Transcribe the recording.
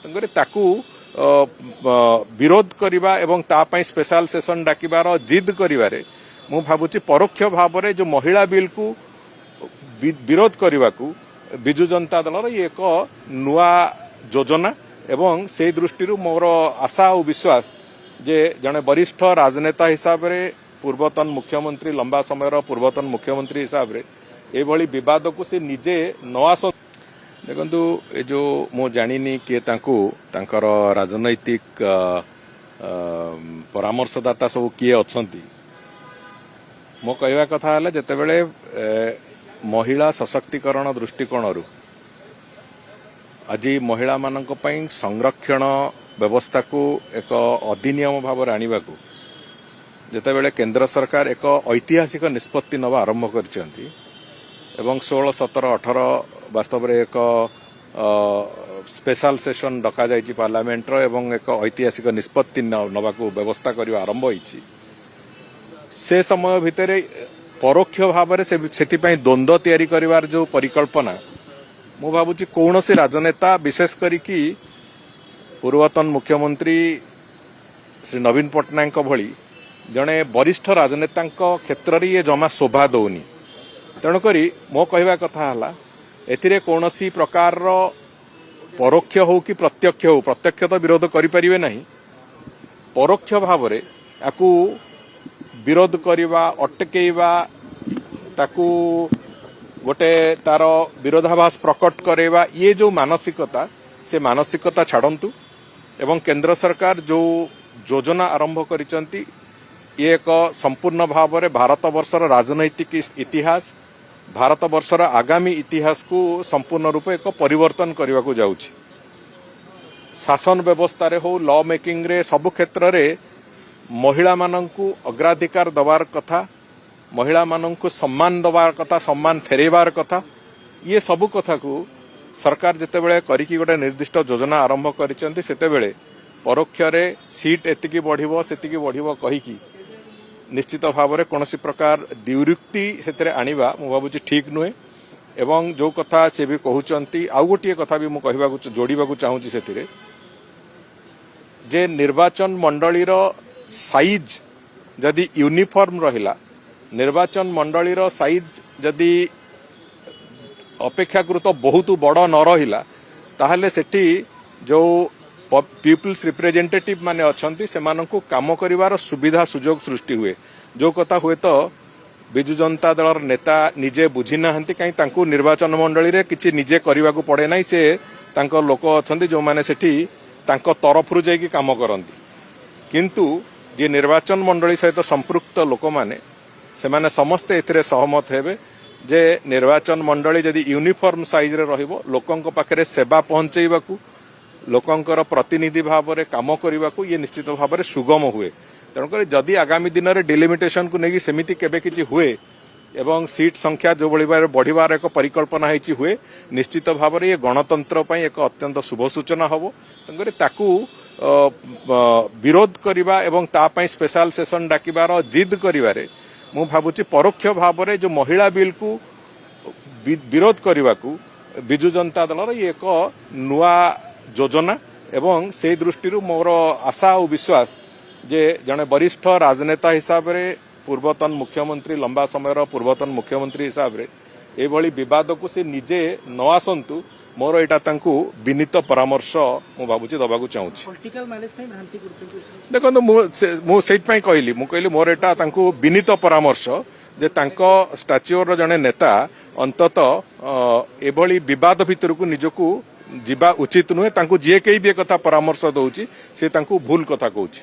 तेणुकर ताकू विरोध करवा एवं तापाई स्पेशल सेशन डाकिबार जिद करिवारे मु भाबुची परोक्ष भाव में जो महिला बिल को विरोध करने को बिजु जनता दल एक नुआ योजना एवं से दृष्टि मोर आशा और विश्वास जे जड़े वरिष्ठ राजनेता हिसाब से पूर्वतन मुख्यमंत्री लंबा समय पूर्वतन मुख्यमंत्री हिसाब से एभली विवाद को से निजे न आस देखु ये जो मु जानी किए तांकर राजनैतिक परामर्शदाता सब किए अच्छा मो कहवा कथा है जितेबले महिला सशक्तिकरण दृष्टिकोण आज महिला मानक पई संरक्षण व्यवस्था को एक अधिनियम भाव में आने को जितेबले केंद्र सरकार एक ऐतिहासिक निष्पत्ति नवा आरंभ कर 16, 17, 18 वास्तव में एक स्पेशल सेशन डका जाइए पार्लियामेंट एवं एक ऐतिहासिक निष्पत्ति नवा को व्यवस्था करने आरंभ होइछि से समय भितर परोक्ष भाव से द्वंद्व तैयारी करिवार जो परिकल्पना मु भाबुची कौन से राजनेता विशेष करिकी पूर्वतन मुख्यमंत्री श्री नवीन पट्टनायक भली जड़े वरिष्ठ राजनेता क्षेत्र में ये जमा शोभा दौनी तेणुक मो कहवा कथा है कौन सी प्रकार परोक्ष हो कि प्रत्यक्ष हो प्रत्यक्ष तो विरोध करें ना परोक्ष भाव में याकू विरोध करवा अटकेवा ताकू गोटे तार विरोधाभास प्रकट करेवा ये जो मानसिकता से मानसिकता छाड़ंतु एवं केंद्र सरकार जो योजना आरंभ करिसंती ये एक संपूर्ण भाव में भारत वर्षर राजनैतिक इतिहास भारत वर्षर आगामी इतिहास को संपूर्ण रूप एक परिवर्तन करने को जाउछि शासन व्यवस्था रे हो लॉ मेकिंग रे सब क्षेत्र रे महिला माननकु अग्राधिकार दबार कथा महिला माननकु सम्मान दबार कथा सम्मान फेरेबार कथा ये सब कथा को सरकार जितेबले करिकी गोटे निर्दिष्ट योजना आरंभ करिसंती सेतेबेले परोक्ष रे सीट एतिकी बढ़िबो सेतिकी बढ़िबो कहिकी निश्चित भाव में कौन प्रकार द्युरुक्ति से आनिबा मु भाबुची ठीक नुहे एवं जो कथा से भी कहउचंती आउ गोटे कथा भी मु कहबाकू जोड़ीबाकू चाहूची सेतिरे जे निर्वाचन मंडलीर साइज जदि यूनिफॉर्म रहिला निर्वाचन मंडलीर साइज जदि अपेक्षाकृत बहुत बड़ न रहिला ताहले सेठी जो पीपुल्स रिप्रेजेंटेटिव माने अछंती सेमानंकु काम करिवार सुविधा सुजोग सृष्टि हुए जो कथा हुए तो बिजु जनता दलर नेता निजे बुझी नाहंती कहीं तांकु निर्वाचन मंडली रे किछि निजे करिवाकू पड़े नाही से तांको लोक अछंती जो माने सेठी तांको तरफरु जाईकी काम करंती किंतु जे निर्वाचन मंडली सहित संपृक्त लोक माने सेमाने समस्ते एथिरे सहमत हेबे जे निर्वाचन मंडली जदि यूनिफॉर्म साइज रे रहिबो लोकंक पाखरे सेवा पहुंचेइबाकू लोकंकर प्रतिनिधि भाव में काम करने को ये निश्चित भाव में सुगम हुए तेणुक जदि आगामी दिन में डिलिमिटेशन को लेकिन सेमिति केबे किछि हुए एवं सीट संख्या जो बढ़िबार एक परिकल्पना होती हुए निश्चित भाव में ये गणतंत्र पई एक अत्यंत शुभ सूचना हम तेणुक ताकू विरोध करवा एवं तापाई स्पेशल सेशन डाकिबार जिद करिवारे मु भाबुची परोक्ष भाव में जो महिला बिल को विरोध करने को बिजु जनता दल एक नुआ योजना एवं से दृष्टि मोर आशा और विश्वास जे जड़े वरिष्ठ राजनेता हिसाब से पूर्वतन मुख्यमंत्री लंबा समय पूर्वतन मुख्यमंत्री हिसाब से एभली विवाद को से निजे न आसंतु मोर एटा तांकु विनीत परामर्श मु भाबुची दबाकू चाहूची देखो मु सेइटपई कहली मोर एटा तांकु विनीत परामर्श जे तांको स्टाच्योर जड़े नेता अंतत एभली विवाद भितर को निजकू जीवा उचित नुहे तांकु जे कई भी कथा परामर्श दउची से तांकु भूल कथा कहूची।